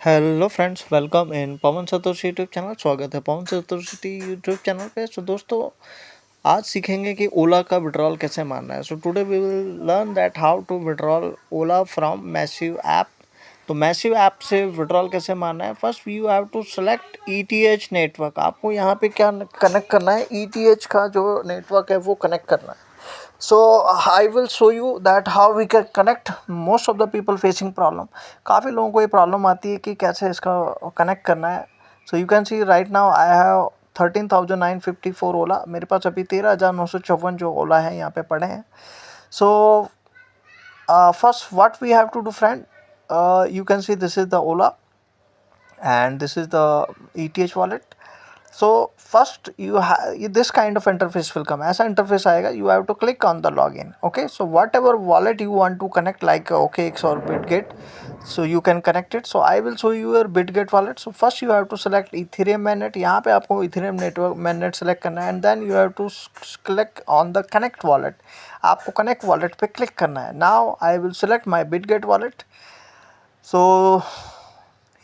Hello friends, welcome in Pawan Satoshi YouTube channel. स्वागत है पवन Satoshi YouTube channel पे। सो दोस्तों, आज सीखेंगे कि ओला का विड्रॉल कैसे मारना है। So today we will learn that how to withdrawal Ola from Massive app. तो मैसिव ऐप से विड्रॉल कैसे मारना है। First you have to select ETH network. आपको यहाँ पे क्या कनेक्ट करना है, ईटीएच का जो नेटवर्क है वो कनेक्ट करना है। So I will show you that how we can connect. Most of the people facing problem. काफ़ी लोगों को ये प्रॉब्लम आती है कि कैसे इसका कनेक्ट करना है। So you can C right now I have 13,954 ओला। मेरे पास अभी 13,954 जो ओला है यहाँ पे पड़े हैं। So first what we have to do friend, you can see this is the Ola and this is the ETH wallet. So first you have this kind of interface will come. ऐसा interface आएगा, you have to click on the login. Okay, so whatever wallet you want to connect, like OKX or Bitget, so you can connect it. So I will show you your Bitget wallet. So first you have to select Ethereum mainnet. यहाँ पे आपको Ethereum network mainnet select करना है, and then you have to click on the connect wallet. आपको connect wallet पे click करना है. Now I will select my Bitget wallet. So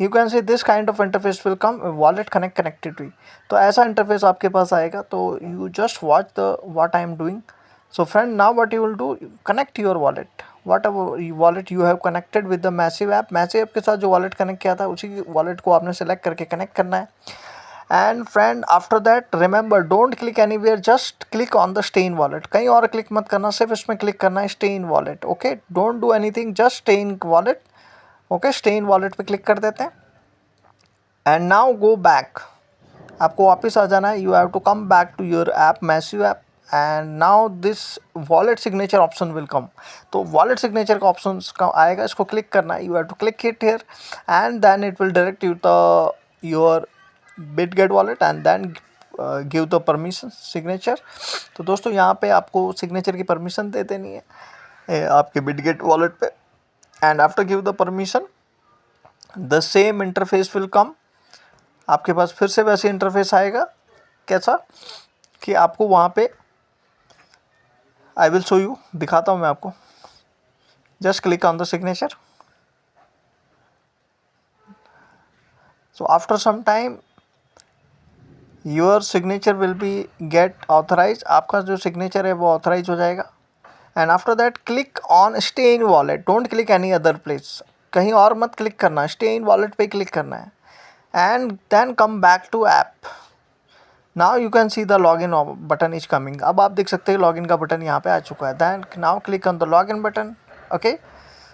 you can see this kind of interface will come, wallet connected to. तो ऐसा interface आपके पास आएगा। तो you just watch the what I am doing. So friend, now what you will do, connect your wallet. Whatever wallet you have connected with the Massive app. Massive app के साथ जो wallet connect किया था उसी wallet को आपने select करके connect करना है। And friend, after that remember, don't click anywhere, just click on the stay in wallet. कहीं और क्लिक मत करना, सिर्फ इसमें क्लिक करना है, stay in wallet. Okay, don't do anything, just stay in wallet. Okay, stay in wallet पे click कर देते हैं। एंड नाउ गो बैक, आपको वापस आ जाना है। You have to come back to your app, Massive app, and now this wallet signature option will come. तो वॉलेट सिग्नेचर का ऑप्शन आएगा, इसको क्लिक करना है। You have to click it here and then it will direct you the your Bitget wallet and then give the permission signature. तो दोस्तों, यहाँ पे आपको सिग्नेचर की परमिशन दे देनी है आपके बिटगेट वॉलेट पे। And after give the permission, the same interface will कम। आपके पास फिर से वैसे इंटरफेस आएगा। कैसा कि आपको वहाँ पे, आई विल शो यू, दिखाता हूँ मैं आपको। Just click on the signature. So after some time your signature will be get authorise. आपका जो सिग्नेचर है वो ऑथराइज हो जाएगा। And after that click on stay in wallet, don't click any other place. कहीं और मत क्लिक करना, स्टे इन वॉलेट पे क्लिक करना है। And then come back to app. Now you can see the login button is coming. अब आप देख सकते हैं लॉगिन का बटन यहाँ पे आ चुका है। Then now click on the login button. Okay,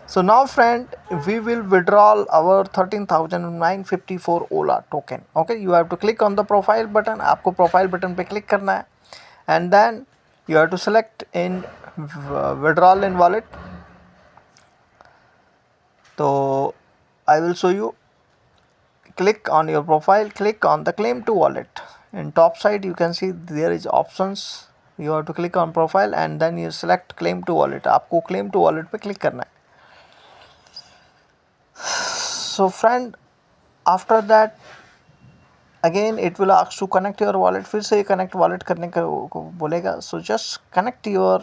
so now friend, we will withdrawal our 13,954 Ola token. Okay, you have to click on the profile button. आपको प्रोफाइल बटन पे क्लिक करना है and then you have to select in withdrawal in wallet. तो I will show you, click on your profile, click on the claim to wallet. In top side you can see there is options. You have to click on profile and then you select claim to wallet. आपको claim to wallet पे click करना है। So friend, after that again it will ask to connect your wallet. फिर से connect wallet करने को बोलेगा। So just connect your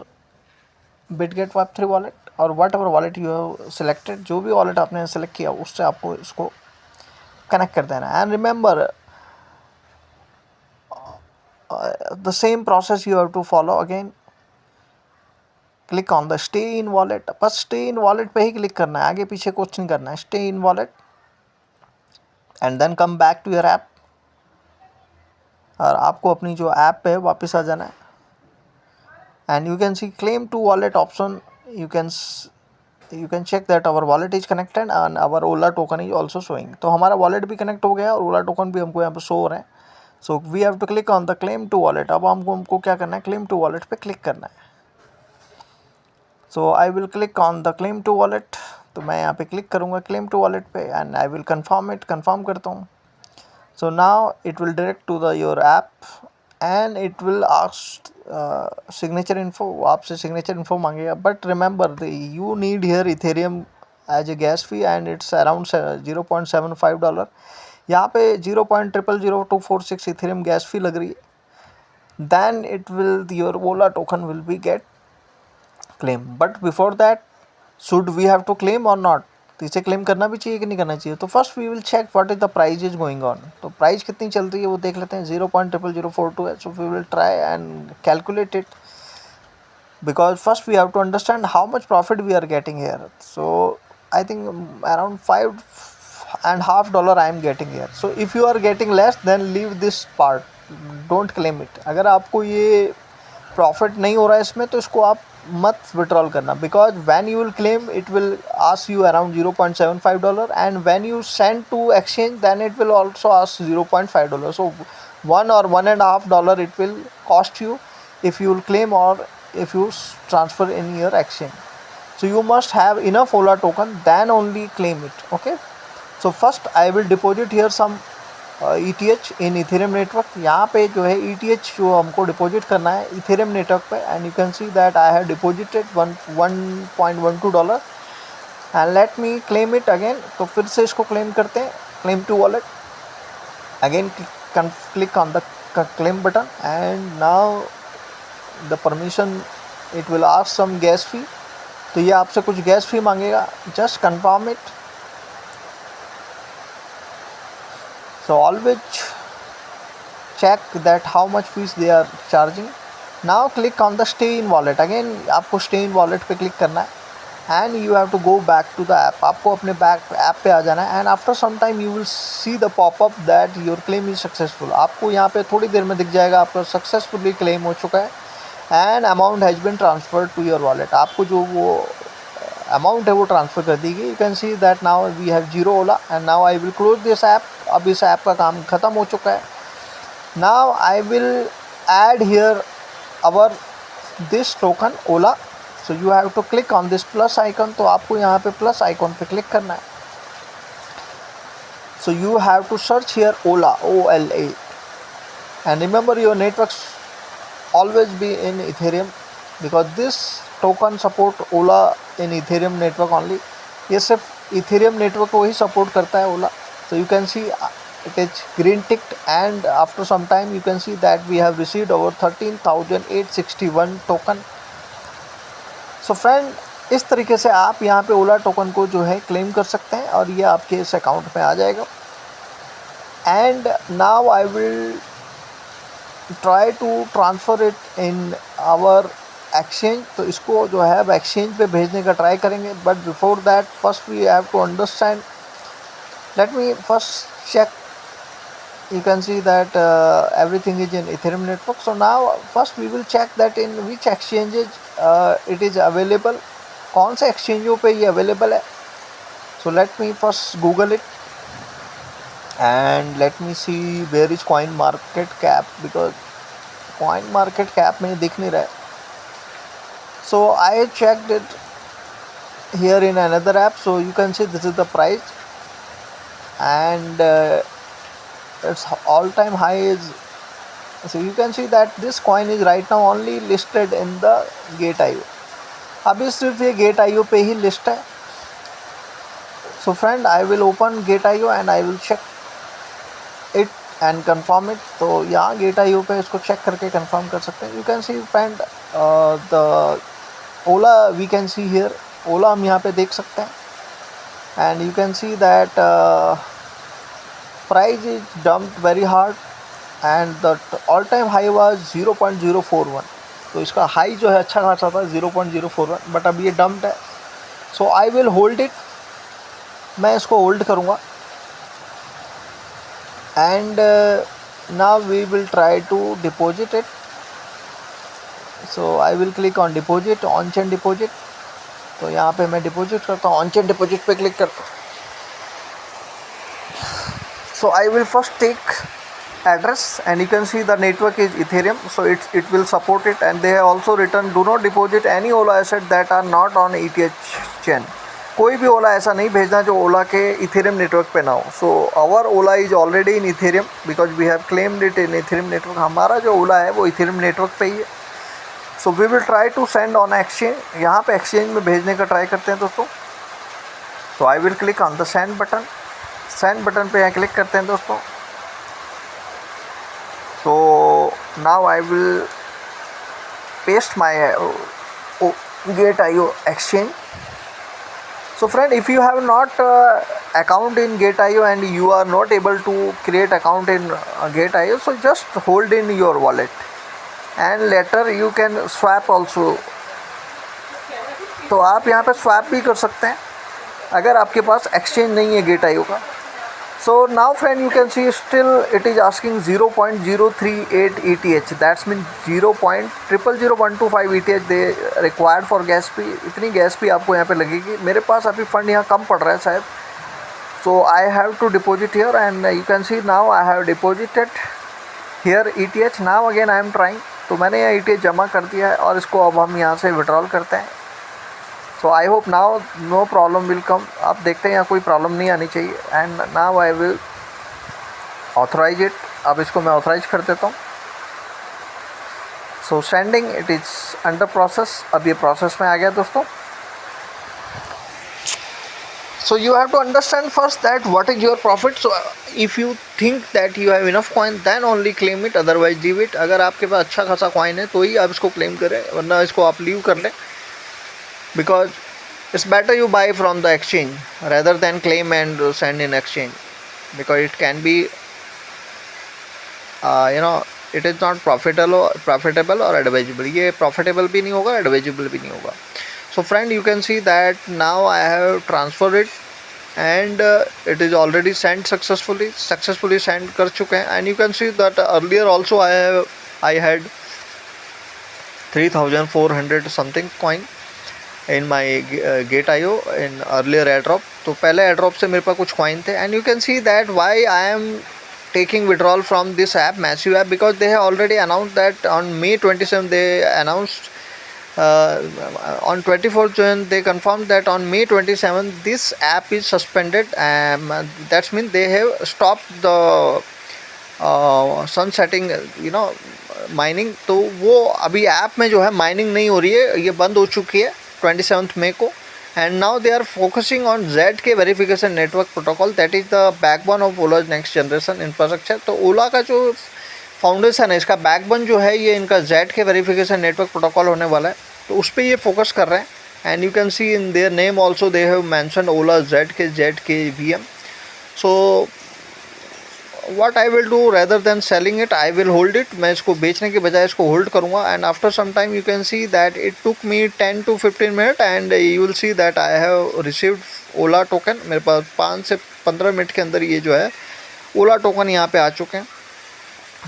Bitget Web3 wallet और whatever wallet you have selected, जो भी wallet आपने select किया उससे आपको इसको कनेक्ट कर देना। And remember, the same process you have to follow again. Click on the stay in wallet. बस स्टे इन वॉलेट पे ही क्लिक करना है, आगे पीछे कुछ नहीं करना है। Stay in wallet and then come back to your app. और आपको अपनी जो ऐप पे वापस आ जाना है। And you can see claim to wallet option. You can check that our wallet is connected and our Ola token is also showing. तो हमारा वॉलेट भी कनेक्ट हो गया और ओला टोकन भी हमको यहाँ पे शो हो रहे हैं। So we have to click on the claim to wallet. अब हमको क्या करना है, क्लेम टू वॉलेट पे क्लिक करना है। So I will click on the claim to wallet. तो मैं यहाँ पे क्लिक करूँगा क्लेम टू वॉलेट पे and I will confirm it, confirm करता हूँ। So now it will direct to the your app and it will ask signature info. आपसे signature info मांगेगा, but remember you need here Ethereum as a gas fee and it's around $0.75। यहाँ पे 0.000246 Ethereum gas फी लग रही है। Then it will your Ola token will be get claim. But before that, should we have to claim or not? तो इसे claim करना भी चाहिए कि नहीं करना चाहिए। तो first we will check what is the price is going on. तो प्राइस कितनी चल रही है वो देख लेते हैं। 0.00042 है। So we will try and calculate it, because first we have to understand how much profit we are getting here. So I think around $5.50 I am getting here. So if you are getting less, then leave this part, don't claim it. अगर आपको ये profit नहीं हो रहा है इसमें, तो इसको आप मत विड्रॉल करना, because when you will claim it will ask you around $0.75, and when you send to exchange then it will also ask $0.5. So $1 or $1.50 it will cost you if you will claim or if you transfer in your exchange. So you must have enough Ola token, then only claim it. Okay, so first I will deposit here some ETH in Ethereum network. यहाँ पे जो है ETH जो हमको deposit करना है Ethereum network पे, and you can see that I have deposited $1.12 and let me claim it again. तो फिर से इसको claim करते हैं, claim to wallet. Again click on the claim button, and now the permission, it will ask some gas fee. तो ये आपसे कुछ गैस फी मांगेगा, just confirm it. So always check that how much fees they are charging. Now click on the stay in wallet. Again आपको stay in wallet पे click करना है, and you have to go back to the app. आपको अपने app पे आ जाना है, and after some time you will see the pop-up that your claim is successful. आपको यहाँ पे थोड़ी देर में दिख जाएगा आपका सक्सेसफुली क्लेम हो चुका है, and amount has been transferred to your wallet. आपको जो वो अमाउंट है वो ट्रांसफ़र कर दी गई. You can see that now we have zero Ola, and now I will close this app. अब इस ऐप का काम ख़त्म हो चुका है. Now I will add here our this token Ola. So you have to click on this plus icon. तो आपको यहाँ पे प्लस आइकन पे क्लिक करना है. So you have to search here Ola, OLA, and remember your networks always be in Ethereum, because this token support Ola in Ethereum network only. ये सिर्फ Ethereum network को ही support करता है Ola. So you can see it is green ticked, and after some time you can see that we have received over 13,861 token. So friend, इस तरीके से आप यहाँ पे Ola token को जो है claim कर सकते हैं, और ये आपके इस account में आ जाएगा. And now I will try to transfer it in our exchange. तो इसको जो है अब exchange पे भेजने का ट्राई करेंगे, but before that first we have to understand. Let me first check. You can see that everything is in Ethereum network. So now first we will check that in which exchanges it is available. कौन से exchanges पे ये available है. So let me first Google it, and let me see where is coin market cap, because coin market cap में दिख नहीं रहा है. So I checked it here in another app. So you can see this is the price, and its all time high is, so you can see that this coin is right now only listed in the Gate.io. अभी सिर्फ ये Gate.io पे ही list है. So friend, I will open Gate.io and I will check it and confirm it. तो यहाँ Gate.io पे इसको check करके confirm कर सकते हैं. You can see friend the Ola, we can see here Ola हम यहाँ पे देख सकते हैं, and you can see that price is dumped very hard, and the all time high was 0.041. तो इसका हाई जो है अच्छा खासा था 0.041, बट अब ये डम्प्ड है. So I will hold it. मैं इसको होल्ड करूँगा, and now we will try to deposit it. So I will click on deposit, on-chain deposit. तो यहाँ पे मैं डिपॉजिट करता हूँ, on-chain deposit पे क्लिक करता हूँ. So I will first take address, and you can see the network is Ethereum, so it will support it. And they have also written do not deposit any Ola asset that are not on ETH chain. कोई भी ओला ऐसा नहीं भेजना जो ओला के Ethereum network पे ना हो. So our Ola is already in Ethereum, because we have claimed it in Ethereum network. हमारा जो ओला है वो इथेरियम नेटवर्क पे ही है. So we will try to send on exchange. यहाँ पे एक्सचेंज में भेजने का ट्राई करते हैं दोस्तों. So I will click on the send button. Send button पे यहाँ क्लिक करते हैं दोस्तों. So now I will paste my Gate.io exchange. So friend, if you have not account in Gate.io and you are not able to create account in Gate.io, so just hold in your wallet and later you can swap also. तो आप यहाँ पे swap भी कर सकते हैं अगर आपके पास एक्सचेंज नहीं है Gate.io का. So now friend, you can see still it is asking 0.038 ETH. That's mean 0.0000125 ETH they required for gas fee. इतनी गैस फी आपको यहाँ पे लगेगी. मेरे पास अभी फंड यहाँ कम पड़ रहा है शायद. So I have to deposit here and you can see now I have deposited here ETH. Now again I am trying. तो मैंने यहाँ ETH जमा कर दिया है और इसको अब हम यहाँ से विड्रॉल करते हैं. So I hope now no problem will come. आप देखते हैं यहाँ कोई प्रॉब्लम नहीं आनी चाहिए. And now I will authorise it. अब इसको मैं ऑथराइज कर देता हूँ. So sending it is under process. अब ये प्रोसेस में आ गया दोस्तों. So you have to understand first that what is your profit. So if you think that you have enough coin then only claim it, otherwise leave it. अगर आपके पास अच्छा खासा coin है तो ही आप इसको क्लेम करें, वरना इसको आप लीव कर लें. Because it's better you buy from the exchange rather than claim and send in exchange, because it can be it is not profitable or advisable. ये profitable भी नहीं होगा, advisable भी नहीं होगा. So friend, you can see that now I have transferred it and it is already sent successfully sent कर चुके हैं. And you can see that earlier also I had 3400 something coin in my Gate.io in earlier airdrop. तो पहले airdrop से मेरे पास कुछ coin थे. And you can see that why I am taking withdrawal from this app, Massive app, because they have already announced that on May 27 they announced on 24th June they confirmed that on May 27 this app is suspended. That means they have stopped the sunsetting mining. तो वो अभी app में जो है mining नहीं हो रही है, ये बंद हो चुकी है 27 मई को. And now they are focusing on ZK verification network protocol. That is the backbone of Ola's next generation infrastructure. तो ओला का जो फाउंडेशन है, इसका बैकबोन जो है, ये इनका ZK वेरिफिकेशन नेटवर्क प्रोटोकॉल होने वाला है. तो उस पर ये फोकस कर रहे हैं. And you can C in their name also they have mention Ola ZK VM. So what I will do, rather than selling it, I will hold it. मैं इसको बेचने के बजाय इसको होल्ड करूँगा. and after some time you can see that it took me 10 to 15 minutes and you will see that I have received Ola token. मेरे पास 5 से 15 minute के अंदर ये जो है ओला टोकन यहाँ पे आ चुके हैं.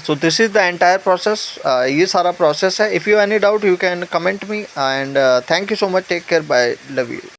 so this is the entire process. ये सारा प्रोसेस है. if you any doubt you can comment me and thank you so much. take care. bye. love you.